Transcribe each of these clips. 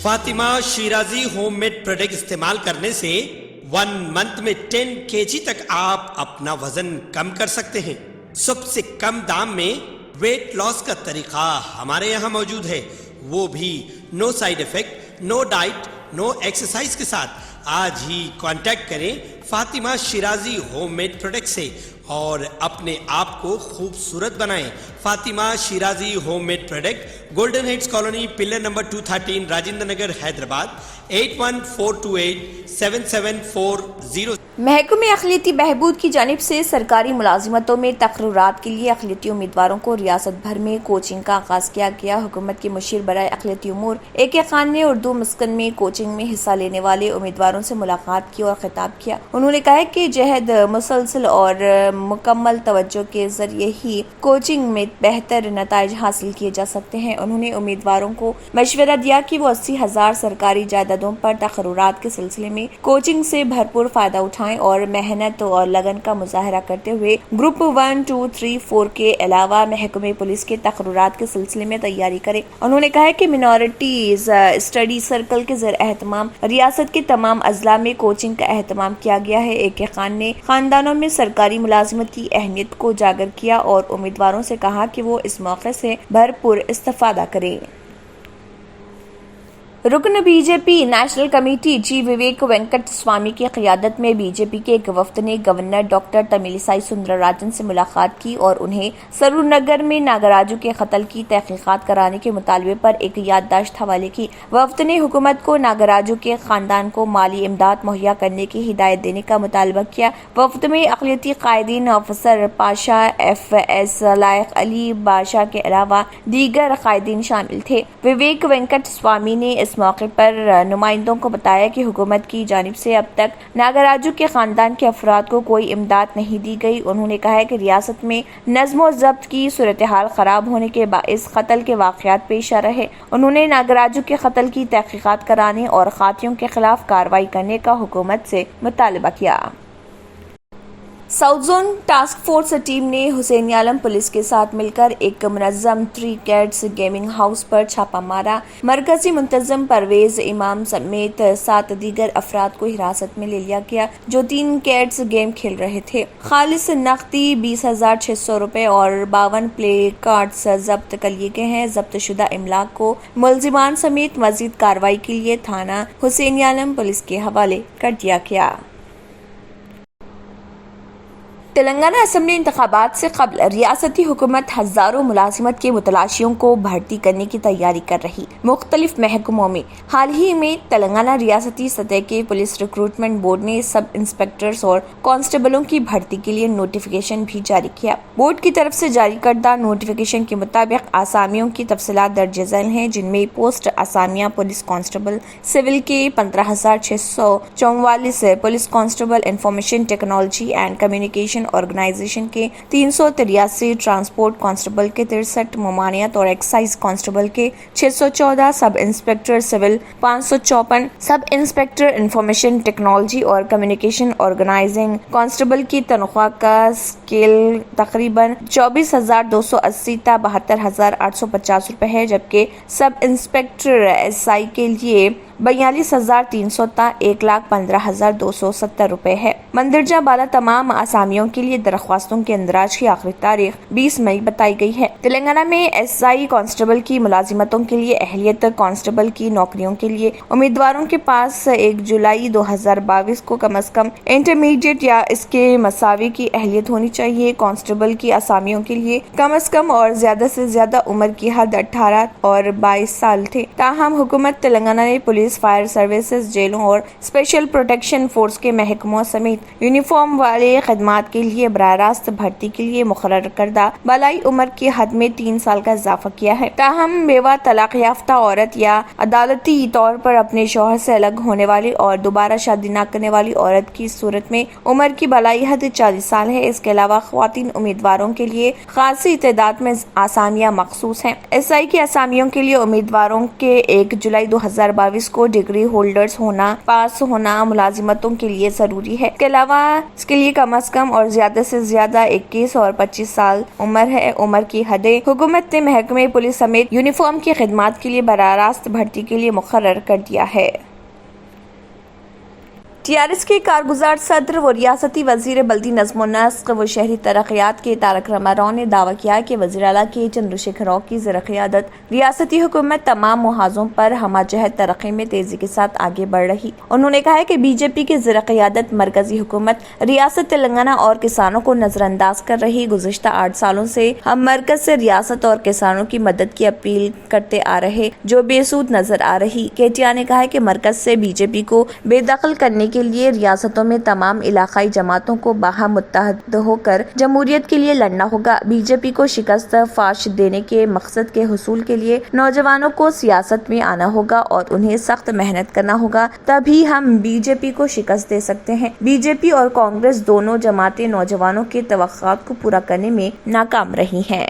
Fatima Shirazi homemade product استعمال کرنے سے 1 منتھ میں 10 kg تک آپ اپنا وزن کم کر سکتے ہیں۔ سب سے کم دام میں ویٹ لاس کا طریقہ ہمارے یہاں موجود ہے، وہ بھی no side effect, no diet, no exercise کے ساتھ۔ آج ہی کانٹیکٹ کریں Fatima Shirazi homemade product سے اور اپنے آپ کو خوبصورت بنائیں۔ Fatima Shirazi homemade product, golden heights colony, pillar number 213، Rajendra Nagar, Hyderabad, 8142877440۔ محکمہ اقلیتی بہبود کی جانب سے سرکاری ملازمتوں میں تقررات کے لیے اقلیتی امیدواروں کو ریاست بھر میں کوچنگ کا آغاز کیا گیا۔ حکومت کے مشیر برائے اقلیتی امور AK خان نے اردو مسکن میں کوچنگ میں حصہ لینے والے امیدواروں سے ملاقات کی اور خطاب کیا۔ انہوں نے کہا کہ جہد مسلسل اور مکمل توجہ کے ذریعے ہی کوچنگ میں بہتر نتائج حاصل کیے جا سکتے ہیں۔ انہوں نے امیدواروں کو مشورہ دیا کہ وہ 80,000 سرکاری جائیدادوں پر تقررات کے سلسلے میں کوچنگ سے بھرپور فائدہ اٹھائیں اور محنت اور لگن کا مظاہرہ کرتے ہوئے گروپ 1، 2، 3، 4 کے علاوہ محکمہ پولیس کے تقررات کے سلسلے میں تیاری کریں۔ انہوں نے کہا کہ منورٹیز اسٹڈی سرکل کے زیر اہتمام ریاست کے تمام اضلاع میں کوچنگ کا اہتمام کیا گیا ہے۔ AK خان نے خاندانوں میں سرکاری ملازمت کی اہمیت کو اجاگر کیا اور امیدواروں سے کہا کہ وہ اس موقع سے بھرپور استفادہ کریں۔ رکن BJP نیشنل کمیٹی جی وویک وینکٹ سوامی کی قیادت میں BJP کے ایک وفد نے گورنر ڈاکٹر تمیلیسائی سندرراجن سے ملاقات کی اور انہیں سرور نگر میں ناگراجو کے قتل کی تحقیقات کرانے کے مطالبے پر ایک یادداشت حوالے کی۔ وفد نے حکومت کو ناگراجو کے خاندان کو مالی امداد مہیا کرنے کی ہدایت دینے کا مطالبہ کیا۔ وفد میں اقلیتی قائدین آفیسر پاشا FS لائق علی بادشاہ کے علاوہ دیگر قائدین شامل تھے۔ وویک وینکٹ سوامی نے اس موقع پر نمائندوں کو بتایا کہ حکومت کی جانب سے اب تک ناگراجو کے خاندان کے افراد کو کوئی امداد نہیں دی گئی۔ انہوں نے کہا کہ ریاست میں نظم و ضبط کی صورتحال خراب ہونے کے باعث قتل کے واقعات پیش آ رہے۔ انہوں نے ناگراجو کے قتل کی تحقیقات کرانے اور قاتلوں کے خلاف کارروائی کرنے کا حکومت سے مطالبہ کیا۔ South zone task force team نے حسین عالم پولیس کے ساتھ مل کر ایک منظم 3 کیٹس گیمنگ ہاؤس پر چھاپہ مارا۔ مرکزی منتظم پرویز امام سمیت 7 دیگر افراد کو حراست میں لے لیا گیا جو 3 کیٹس گیم کھیل رہے تھے۔ خالص نقدی 20,600 روپے اور 52 پلے کارڈز ضبط کر لیے گئے ہیں۔ ضبط شدہ املاک کو ملزمان سمیت مزید کارروائی کے لیے تھانہ حسین عالم پولیس کے حوالے کر دیا گیا۔ تلنگانہ اسمبلی انتخابات سے قبل ریاستی حکومت ہزاروں ملازمت کے متلاشیوں کو بھرتی کرنے کی تیاری کر رہی۔ مختلف محکموں میں حال ہی میں تلنگانہ ریاستی سطح کے پولیس ریکروٹمنٹ بورڈ نے سب انسپکٹرز اور کانسٹیبلوں کی بھرتی کے لیے نوٹیفیکیشن بھی جاری کیا۔ بورڈ کی طرف سے جاری کردہ نوٹیفیکیشن کے مطابق آسامیوں کی تفصیلات درج ذیل ہیں، جن میں پوسٹ آسامیاں پولیس کانسٹیبل سول کے 15,644، police constable information technology and communication organisation کے 383، ٹرانسپورٹ کانسٹیبل کے 63، ممانعت اور ایکسائز کانسٹیبل کے 614، سب انسپکٹر سول 554، سب انسپکٹر انفارمیشن ٹیکنالوجی اور کمیونیکیشن آرگنائزنگ کانسٹیبل کی تنخواہ کا اسکیل تقریباً 24,280 تا 72,850 روپے ہے، جبکہ سب انسپکٹر SI کے لیے 42,300 تا 1,15,270 روپے ہے۔ مندرجہ بالا تمام آسامیوں کے لیے درخواستوں کے اندراج کی آخری تاریخ 20 مئی بتائی گئی ہے۔ تلنگانہ میں SI کانسٹیبل کی ملازمتوں کے لیے اہلیت کانسٹیبل کی نوکریوں کے لیے امیدواروں کے پاس 1 جولائی 2022 کو کم از کم انٹرمیڈیٹ یا اس کے مساوی کی اہلیت ہونی چاہیے۔ کانسٹیبل کی آسامیوں کے لیے کم از کم اور زیادہ سے زیادہ عمر کی حد 18 اور 22 سال تھے۔ تاہم حکومت تلنگانہ نے پولیس، فائر سروسز، جیلوں اور اسپیشل پروٹیکشن فورس کے محکموں سمیت یونیفارم والے خدمات کے لیے براہ راست بھرتی کے لیے مقرر کردہ بالائی عمر کی حد میں 3 سال کا اضافہ کیا ہے۔ تاہم بیوہ، طلاق یافتہ عورت یا عدالتی طور پر اپنے شوہر سے الگ ہونے والی اور دوبارہ شادی نہ کرنے والی عورت کی صورت میں عمر کی بالائی حد 40 سال ہے۔ اس کے علاوہ خواتین امیدواروں کے لیے خاصی تعداد میں آسامیاں مخصوص ہیں۔ SI کی آسامیوں کے لیے امیدواروں کے 1 جولائی 2022 کو को डिग्री होल्डर्स होना, पास होना मुलाजिमतों के लिए जरूरी है। इसके अलावा इसके लिए कम अज कम और ज्यादा से ज्यादा 21 और 25 साल उम्र है। उम्र की हदें हुकूमत ने महकमे पुलिस समेत यूनिफॉर्म की खिदमत के लिए बराह रास्त भर्ती के लिए मुकर्रर कर दिया है। टीआरएस के कारगुजार सदर व रियासती वजीर बल्दी नज़्म व नस्क व शहरी तरक्यात के तारक रामाराव ने दावा किया कि वज़ीर आला के चंद्रशेखर राव की ज़र क़यादत रियासती हुकूमत तमाम मुहाज़ों पर हमजहत तरक्की में तेजी के साथ आगे बढ़ रही। उन्होंने कहा है कि बीजेपी की ज़र क़यादत मरकजी हुकूमत रियासत तेलंगाना और किसानों को नजरअंदाज कर रही। गुज़िश्ता 8 सालों से हम मरकज से रियासत और किसानों की मदद की अपील करते आ रहे, जो बेसूद नजर आ रही। केटीआर ने कहा है कि मरकज से बीजेपी को बेदखल करने के लिए रियासतों में तमाम इलाकाई जमातों को बाहम मुत्तहद होकर जमहूरियत के लिए लड़ना होगा। बीजेपी को शिकस्त फाश देने के मकसद के हुसूल के लिए नौजवानों को सियासत में आना होगा और उन्हें सख्त मेहनत करना होगा, तभी हम बीजेपी को शिकस्त दे सकते हैं। बीजेपी और कांग्रेस दोनों जमातें नौजवानों के तवक्कुआत को पूरा करने में नाकाम रही हैं।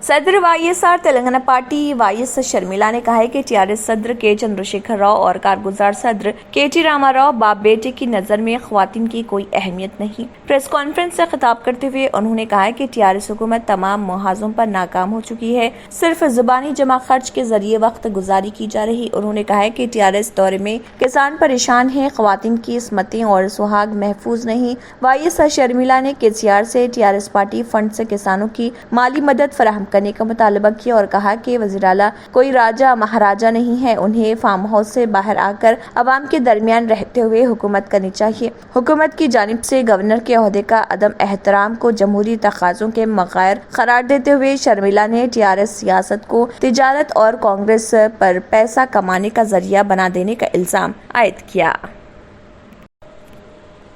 सदर YSR Telangana party YS Sharmila ने कहा है कि टीआरएस सदर के चंद्रशेखर राव और कारगुजार सदर केटी रामाराव बाप बेटे की नजर में ख्वातीन की कोई अहमियत नहीं। प्रेस कॉन्फ्रेंस से खिताब करते हुए उन्होंने कहा है कि टीआरएस हुकूमत तमाम मुहाज़ों पर नाकाम हो चुकी है, सिर्फ जुबानी जमा खर्च के जरिए वक्त गुजारी की जा रही। उन्होंने कहा है कि टीआरएस दौरे में किसान परेशान है, ख्वातीन की इस्मतें और सुहाग महफूज नहीं। वाईएस शर्मिला ने केसीआर से टीआरएस पार्टी फंड से किसानों की माली मदद फराहम करने का मुतालबा किया और कहा कि वज़ीर आला कोई राजा महाराजा नहीं है, उन्हें फार्म हाउस से बाहर आकर अवाम के दरमियान रहते हुए हुकूमत करनी चाहिए। हुकूमत की जानिब से गवर्नर के ओहदे का अदम एहतराम को जमहूरी तकाज़ों के मग़ायर करार देते हुए शर्मिला ने टीआरएस सियासत को तिजारत और कांग्रेस पर पैसा कमाने का जरिया बना देने का इल्जाम आयद किया।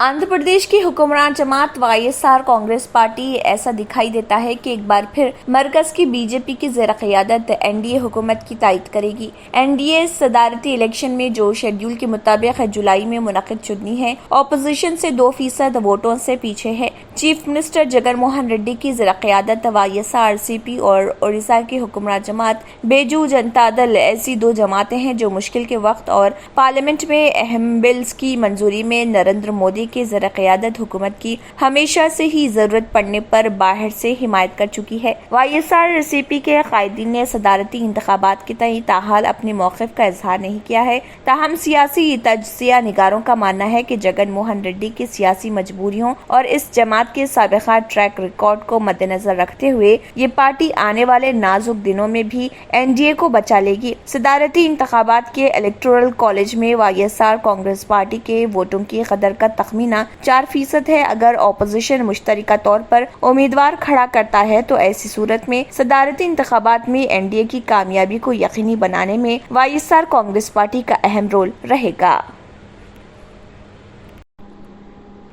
आंध्र प्रदेश की हुक्मरान जमात वाईएसआर कांग्रेस पार्टी ऐसा दिखाई देता है कि एक बार फिर मरकज की बीजेपी की ज़ेर क़यादत एनडीए हुकूमत की तायद करेगी। एनडीए सदारती इलेक्शन में जो शेड्यूल के मुताबिक जुलाई में मुनक़िद चुननी है, अपोजिशन से 2% वोटों से पीछे है। चीफ मिनिस्टर जगन मोहन रेड्डी की ज़ेर क़यादत वाईएसआर-सीपी और ओडिशा की हुक्मरान जमात बेजू जनता दल ऐसी 2 जमातें हैं जो मुश्किल के वक्त और पार्लियामेंट में अहम बिल्स की मंजूरी में नरेंद्र मोदी की ज़र क़यादत हुकूमत की हमेशा से ही जरूरत पड़ने पर बाहर से हिमायत कर चुकी है। वाईएसआर-सीपी के कायदीन ने सदारती इंतखाबात के तय ताहाल अपने मौक़िफ़ का इजहार नहीं किया है। ताहम सियासी तज्ज़िया निगारों का मानना है कि जगन मोहन रेड्डी की सियासी मजबूरियों और इस जमात के साबिक़ा ट्रैक रिकॉर्ड को मद्देनजर रखते हुए ये पार्टी आने वाले नाजुक दिनों में भी एनडीए को बचा लेगी। सदारती इंतखाबात के इलेक्टोरल कॉलेज में वाईएसआर कांग्रेस पार्टी के वोटों की कदर का तखमीना 4% है। अगर ऑपोजिशन मुश्तरका तौर पर उम्मीदवार खड़ा करता है तो ऐसी सूरत में सदारती इंतखाबात में एनडीए की कामयाबी को यकीनी बनाने में वाईएसआर कांग्रेस पार्टी का अहम रोल रहेगा।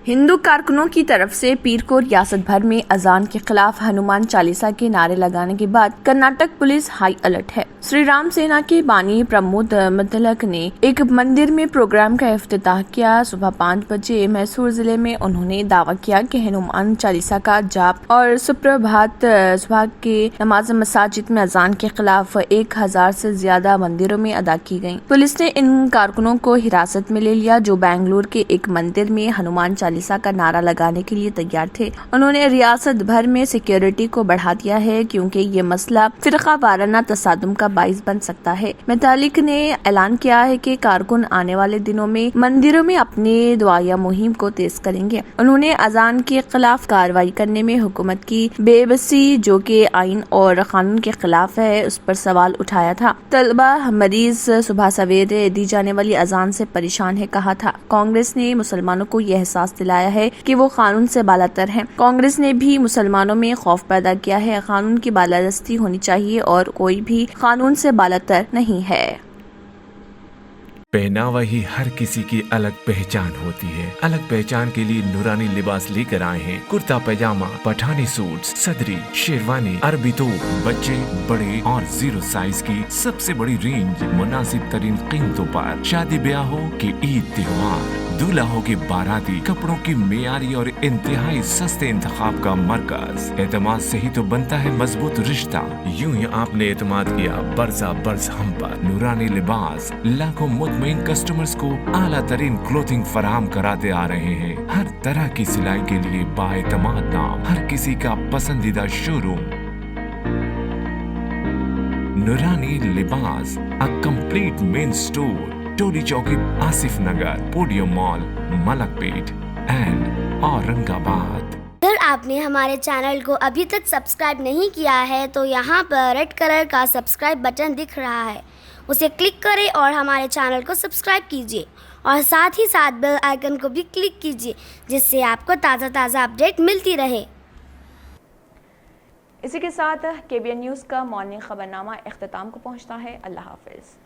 हिंदू कारकुनों की तरफ से पीर को रियासत भर में अजान के खिलाफ हनुमान चालीसा के नारे लगाने के बाद कर्नाटक पुलिस हाई अलर्ट है। श्री राम सेना के बानी प्रमोद मतलक ने एक मंदिर में प्रोग्राम का इफ्तिताह किया। सुबह 5 बजे मैसूर जिले में उन्होंने दावा किया कि हनुमान चालीसा का जाप और सुप्रभात सुबह के नमाज मसाजिद में अजान के खिलाफ 1000 से ज्यादा मंदिरों में अदा की गयी। पुलिस ने इन कारकुनों को हिरासत में ले लिया जो बेंगलुरु के एक मंदिर में हनुमान चालीसा का नारा लगाने के लिए तैयार थे। उन्होंने रियासत भर में सिक्योरिटी को बढ़ा दिया है क्योंकि ये मसला फिरका वाराना तसादुम का बाइस बन सकता है। मेटालिक ने ऐलान किया है कि कारकुन आने वाले दिनों में मंदिरों में अपनी दुआया मुहिम को तेज करेंगे। उन्होंने अजान के खिलाफ कार्रवाई करने में हुकूमत की बेबसी जो कि आइन और कानून के खिलाफ है उस पर सवाल उठाया था। तलबा मरीज सुबह सवेरे दी जाने वाली अजान से परेशान है कहा था। कांग्रेस ने मुसलमानों को यह एहसास दिलाया है कि वो कानून से बालातर हैं। कांग्रेस ने भी मुसलमानों में खौफ पैदा किया है। कानून की बालादस्ती होनी चाहिए और कोई भी कानून से बालातर नहीं है। पहनावा ही हर किसी की अलग पहचान होती है। अलग पहचान के लिए नूरानी लिबास लेकर आए हैं। कुर्ता पैजामा, पठानी सूट, सदरी, शेरवानी, अरबी तोप, बच्चे, बड़े और 0 साइज की सबसे बड़ी रेंज मुनासिब तरीन कीमतों पर। शादी ब्याह हो कि ईद त्योहार, दूल्हों के बाराती कपड़ों की मेयारी और इंतहाई सस्ते इंतखाब का मरकज। एतमाद से ही तो बनता है मजबूत रिश्ता। यूं ही आपने एतमाद किया बरसा बरस हम पर। नूरानी लिबास लाखों मुतमईन कस्टमर्स को आला तरीन क्लोथिंग फराहम कराते आ रहे हैं। हर तरह की सिलाई के लिए बाएतमाद नाम, हर किसी का पसंदीदा showroom. Noorani Libas, a complete men store, Toli Chowki, Asif Nagar, Podium Mall, Malakpet and Aurangabad. अगर आपने हमारे चैनल को अभी तक सब्सक्राइब नहीं किया है तो यहाँ पर रेड कलर का सब्सक्राइब बटन दिख रहा है, उसे क्लिक करें और हमारे चैनल को सब्सक्राइब कीजिए और साथ ही साथ बेल आइकन को भी क्लिक कीजिए, जिससे आपको ताज़ा अपडेट मिलती रहे। इसी के साथ KBN न्यूज़ का मॉर्निंग खबरनामा इख्तिताम को पहुंचता है। अल्लाह हाफिज़।